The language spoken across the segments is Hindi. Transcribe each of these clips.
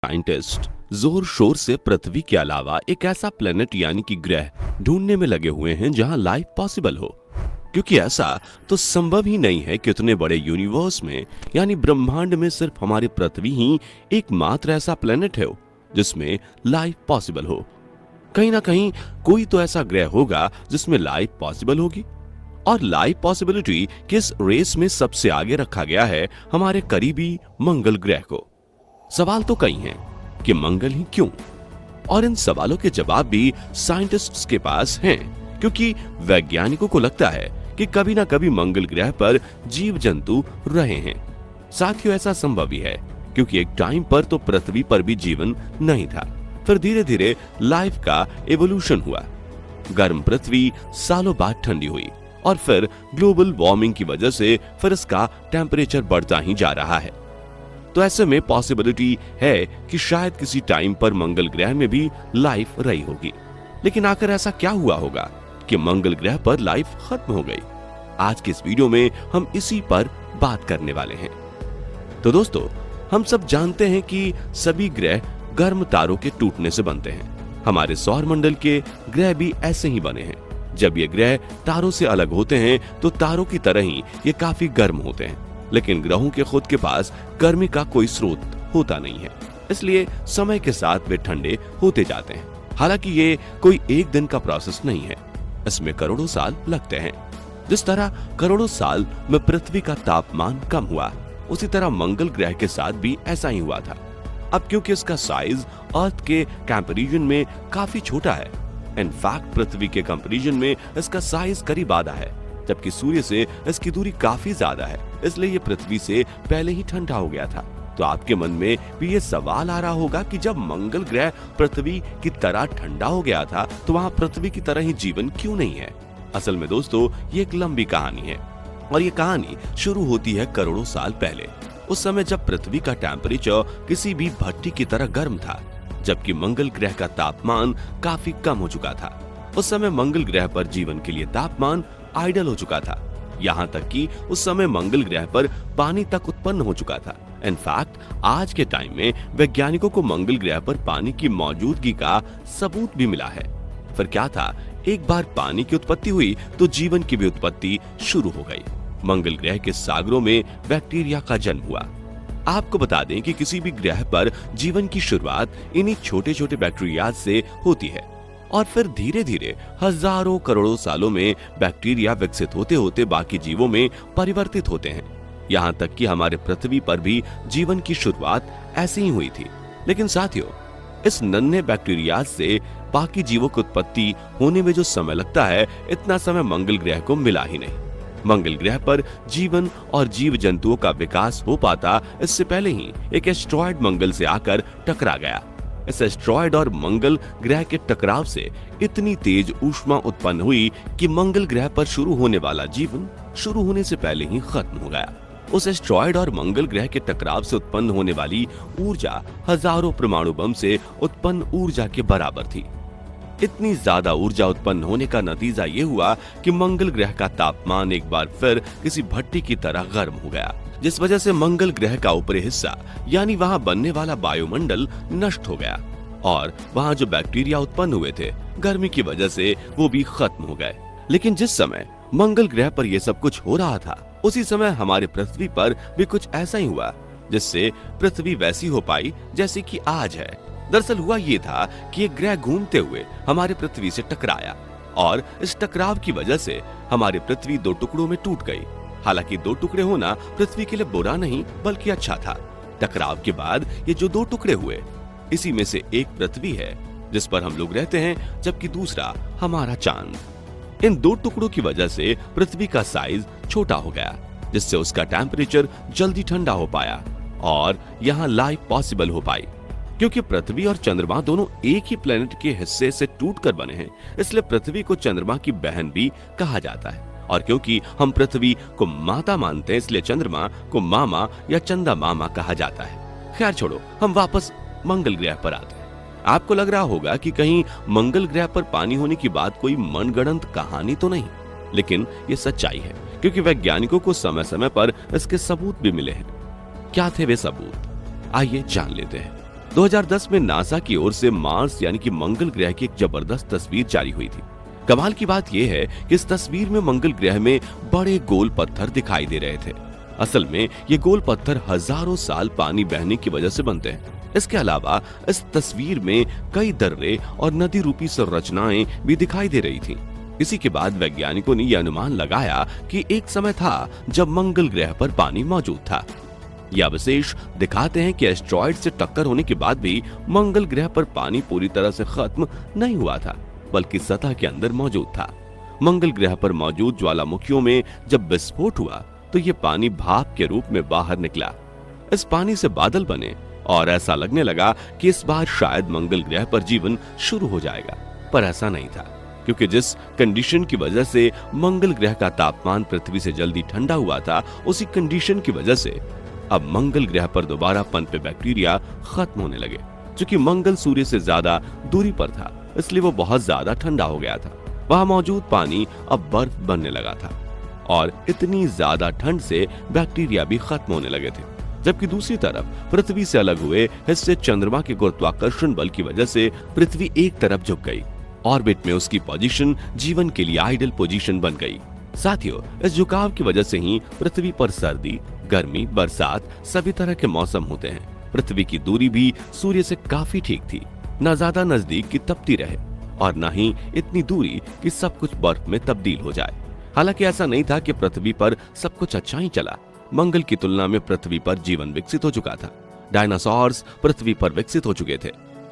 साइंटिस्ट जोर शोर से पृथ्वी के अलावा एक ऐसा प्लेनेट यानी कि ग्रह ढूंढने में लगे हुए हैं जहां लाइफ पॉसिबल हो, क्योंकि ऐसा तो संभव ही नहीं है कि उतने बड़े यूनिवर्स में यानी ब्रह्मांड में सिर्फ हमारी पृथ्वी ही एकमात्र ऐसा प्लेनेट है जिसमें लाइफ पॉसिबल हो। कहीं ना कहीं कोई तो ऐसा ग्रह होगा जिसमें लाइफ पॉसिबल होगी, और लाइफ पॉसिबिलिटी किस रेस में सबसे आगे रखा गया है हमारे करीबी मंगल ग्रह को। सवाल तो कई हैं कि मंगल ही क्यों, और इन सवालों के जवाब भी साइंटिस्ट्स के पास हैं, क्योंकि वैज्ञानिकों को लगता है कि कभी ना कभी मंगल ग्रह पर जीव जंतु रहे हैं। साथियों, ऐसा संभव ही है क्योंकि एक टाइम पर तो पृथ्वी पर भी जीवन नहीं था, फिर धीरे धीरे लाइफ का एवोल्यूशन हुआ। गर्म पृथ्वी सालों बाद ठंडी हुई और फिर ग्लोबल वार्मिंग की वजह से फिर इसका टेम्परेचर बढ़ता ही जा रहा है। तो ऐसे में पॉसिबिलिटी है कि शायद किसी टाइम पर मंगल ग्रह में भी लाइफ रही होगी। लेकिन आखिर ऐसा क्या हुआ होगा कि मंगल ग्रह पर लाइफ खत्म हो गई? आज के इस वीडियो में हम इसी पर बात करने वाले हैं। तो दोस्तों, हम सब जानते हैं कि सभी ग्रह गर्म तारों के टूटने से बनते हैं। हमारे सौर मंडल के ग्रह भी ऐसे ही बने हैं। जब ये ग्रह तारों से अलग होते हैं तो तारों की तरह ही ये काफी गर्म होते हैं, लेकिन ग्रहों के खुद के पास गर्मी का कोई स्रोत होता नहीं है, इसलिए समय के साथ वे ठंडे होते जाते हैं। हालांकि ये कोई एक दिन का प्रोसेस नहीं है, इसमें करोड़ों साल लगते हैं। जिस तरह करोड़ों साल में पृथ्वी का तापमान कम हुआ, उसी तरह मंगल ग्रह के साथ भी ऐसा ही हुआ था। अब क्योंकि इसका साइज अर्थ के कंपैरिजन में काफी छोटा है, इनफैक्ट पृथ्वी के कंपैरिजन में इसका साइज करीब आधा है, जबकि सूर्य से इसकी दूरी काफी ज्यादा है, इसलिए ये पृथ्वी से पहले ही ठंडा हो गया था। तो आपके मन में भी ये सवाल आ रहा होगा कि जब मंगल ग्रह पृथ्वी की तरह ठंडा हो गया था तो वहां पृथ्वी की तरह ही जीवन क्यों नहीं है? असल में दोस्तों, ये एक लंबी कहानी है, और ये कहानी शुरू होती है करोड़ों साल पहले। उस समय जब पृथ्वी का टेम्परेचर किसी भी भट्टी की तरह गर्म था, जबकि मंगल ग्रह का तापमान काफी कम हो चुका था। उस समय मंगल ग्रह पर जीवन के लिए तापमान आइडल हो चुका था, यहाँ तक कि उस समय मंगल ग्रह पर पानी तक उत्पन्न हो चुका था। इनफैक्ट आज के टाइम में वैज्ञानिकों को मंगल ग्रह पर पानी की मौजूदगी का सबूत भी मिला है। फिर क्या था, एक बार पानी की उत्पत्ति हुई तो जीवन की भी उत्पत्ति शुरू हो गई। मंगल ग्रह के सागरों में बैक्टीरिया का जन्म हुआ। आपको बता दें कि किसी भी ग्रह पर जीवन की शुरुआत इन्हीं छोटे छोटे बैक्टीरिया से होती है, और फिर धीरे धीरे हजारों करोड़ों सालों में बैक्टीरिया विकसित होते होते बाकी जीवों में परिवर्तित होते हैं। यहाँ तक कि हमारे पृथ्वी पर भी जीवन की शुरुआत ऐसे ही हुई थी। लेकिन साथियों, इस नन्हे बैक्टीरिया से बाकी जीवों की उत्पत्ति होने में जो समय लगता है, इतना समय मंगल ग्रह को मिला ही नहीं। मंगल ग्रह पर जीवन और जीव जंतुओं का विकास हो पाता इससे पहले ही एक एस्ट्रॉयड मंगल से आकर टकरा गया। इस एस्ट्रॉयड और मंगल ग्रह के टकराव से इतनी तेज ऊष्मा उत्पन्न हुई कि मंगल ग्रह पर शुरू होने वाला जीवन शुरू होने से पहले ही खत्म हो गया। उस एस्ट्रॉयड और मंगल ग्रह के टकराव से उत्पन्न होने वाली ऊर्जा हजारों परमाणु बम से उत्पन्न ऊर्जा के बराबर थी। इतनी ज्यादा ऊर्जा उत्पन्न होने का नतीजा ये हुआ कि मंगल ग्रह का तापमान एक बार फिर किसी भट्टी की तरह गर्म हो गया, जिस वजह से मंगल ग्रह का ऊपरी हिस्सा यानी वहां बनने वाला वायुमंडल नष्ट हो गया, और वहां जो बैक्टीरिया उत्पन्न हुए थे गर्मी की वजह से वो भी खत्म हो गए। लेकिन जिस समय मंगल ग्रह पर यह सब कुछ हो रहा था, उसी समय हमारे पृथ्वी पर भी कुछ ऐसा ही हुआ, जिससे पृथ्वी वैसी हो पाई जैसे कि आज है। दरअसल हुआ ये था कि एक ग्रह घूमते हुए हमारे पृथ्वी से टकराया, और इस टकराव की वजह से हमारी पृथ्वी दो टुकड़ों में टूट गई। हालांकि दो टुकड़े होना पृथ्वी के लिए बुरा नहीं बल्कि अच्छा था। टकराव के बाद ये जो दो टुकड़े हुए, इसी में से एक पृथ्वी है जिस पर हम लोग रहते हैं, जबकि दूसरा हमारा चांद। इन दो टुकड़ों की वजह से पृथ्वी का साइज छोटा हो गया, जिससे उसका टेम्परेचर जल्दी ठंडा हो पाया और यहाँ लाइफ पॉसिबल हो पाई। क्योंकि पृथ्वी और चंद्रमा दोनों एक ही प्लेनेट के हिस्से से टूटकर बने हैं, इसलिए पृथ्वी को चंद्रमा की बहन भी कहा जाता है। और क्योंकि हम पृथ्वी को माता मानते हैं, इसलिए चंद्रमा को मामा या चंदा मामा कहा जाता है। खैर छोड़ो, हम वापस मंगल ग्रह पर आते हैं। आपको लग रहा होगा कि कहीं मंगल ग्रह पर पानी होने की बात कोई मनगढ़ंत कहानी तो नहीं, लेकिन ये सच्चाई है, क्योंकि वैज्ञानिकों को समय समय पर इसके सबूत भी मिले हैं। क्या थे वे सबूत? आइए जान लेते हैं। 2010 में नासा की ओर से मार्स यानी कि मंगल ग्रह की एक जबरदस्त तस्वीर जारी हुई थी। कमाल की बात यह है कि इस तस्वीर में मंगल ग्रह में बड़े गोल पत्थर दिखाई दे रहे थे। असल में ये गोल पत्थर हजारों साल पानी बहने की वजह से बनते हैं। इसके अलावा इस तस्वीर में कई दर्रे और नदी रूपी संरचनाएं भी दिखाई दे रही थीं। इसी के बाद वैज्ञानिकों ने यह अनुमान लगाया कि एक समय था जब मंगल ग्रह पर पानी मौजूद था। यह अवशेष दिखाते हैं कि एस्ट्रॉइड से टक्कर होने के बाद भी मंगल ग्रह पर पानी पूरी तरह से खत्म नहीं हुआ था, बल्कि सतह के अंदर मौजूद था। मंगल ग्रह पर मौजूद ज्वालामुखियों में जब विस्फोट हुआ तो ये पानी भाप के रूप में बाहर निकला। इस पानी से बादल बने और ऐसा लगने लगा कि इस बार शायद मंगल ग्रह पर जीवन शुरू हो जाएगा, पर ऐसा नहीं था, क्योंकि जिस कंडीशन की वजह से मंगल ग्रह का तापमान पृथ्वी से जल्दी ठंडा हुआ था, उसी कंडीशन की वजह से अब मंगल ग्रह पर दोबारा पनपे बैक्टीरिया खत्म होने लगे। क्योंकि मंगल सूर्य से ज्यादा दूरी पर था, इसलिए वो बहुत ज्यादा ठंडा हो गया था। वहां मौजूद पानी अब बर्फ बनने लगा था और इतनी ज्यादा ठंड से बैक्टीरिया भी खत्म होने लगे थे। जबकि दूसरी तरफ पृथ्वी से अलग हुए हिस्से चंद्रमा के गुरुत्वाकर्षण बल की वजह से पृथ्वी एक तरफ झुक गई। ऑर्बिट में उसकी पोजीशन जीवन के लिए आइडियल पोजीशन बन गई। साथियों, इस झुकाव की वजह से ही पृथ्वी पर सर्दी, गर्मी, बरसात सभी तरह के मौसम होते हैं। पृथ्वी की दूरी भी सूर्य से काफी ठीक थी, न ज्यादा नजदीक की तपती रहे और न ही इतनी दूरी कि सब कुछ बर्फ में तब्दील हो जाए। हालांकि ऐसा नहीं था कि पृथ्वी पर सब कुछ अच्छा ही चला। मंगल की तुलना में पृथ्वी पर जीवन विकसित हो चुका था। डायनासोर्स पृथ्वी पर विकसित हो चुके थे।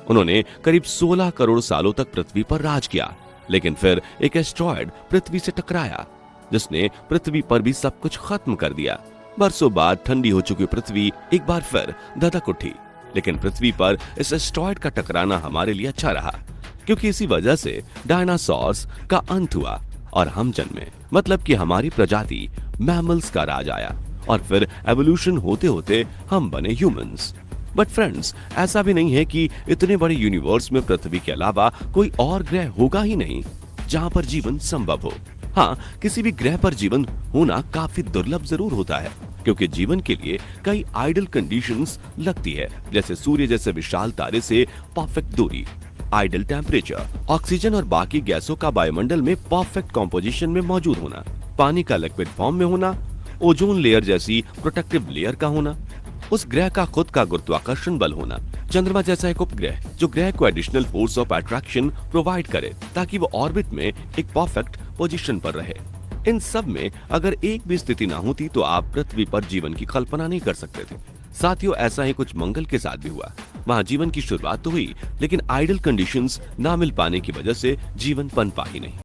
उन्होंने करीब 16 करोड़ सालों तक पृथ्वी पर राज किया, लेकिन फिर एक एस्ट्रॉयड पृथ्वी से टकराया, जिसने पृथ्वी पर भी सब कुछ खत्म कर दिया। बरसों बाद ठंडी हो चुकी पृथ्वी एक बार फिर धधक उठी, लेकिन पृथ्वी पर इस एस्ट्रॉयड का टकराना हमारे लिए अच्छा रहा, क्योंकि इसी वजह से डायनासोर्स का अंत हुआ और हम जन्मे। मतलब कि हमारी प्रजाति मैमल्स का राज आया और फिर एवोल्यूशन होते होते हम बने ह्यूमंस। बट फ्रेंड्स, ऐसा भी नहीं है कि इतने बड़े यूनिवर्स में पृथ्वी के अलावा कोई और ग्रह होगा ही नहीं जहां पर जीवन संभव हो। हाँ, किसी भी ग्रह पर जीवन होना काफी दुर्लभ जरूर होता है, क्योंकि जीवन के लिए कई आइडियल कंडीशंस लगती है, जैसे सूर्य जैसे विशाल तारे से परफेक्ट दूरी, आइडियल टेम्परेचर, ऑक्सीजन और बाकी गैसों का वायुमंडल में परफेक्ट कॉम्पोजिशन में मौजूद होना, पानी का लिक्विड फॉर्म में होना, ओजोन लेयर जैसी प्रोटेक्टिव लेयर का होना, उस ग्रह का खुद का गुरुत्वाकर्षण बल होना, चंद्रमा जैसा एक उपग्रह जो ग्रह को additional force of attraction provide करे ताकि वो ऑर्बिट में एक परफेक्ट पोजीशन पर रहे। इन सब में अगर एक भी स्थिति ना होती तो आप पृथ्वी पर जीवन की कल्पना नहीं कर सकते थे। साथियों, ऐसा ही कुछ मंगल के साथ भी हुआ। वहां जीवन की शुरुआत तो हुई, लेकिन आइडियल कंडीशंस ना मिल पाने की वजह से जीवन पनपा ही नहीं।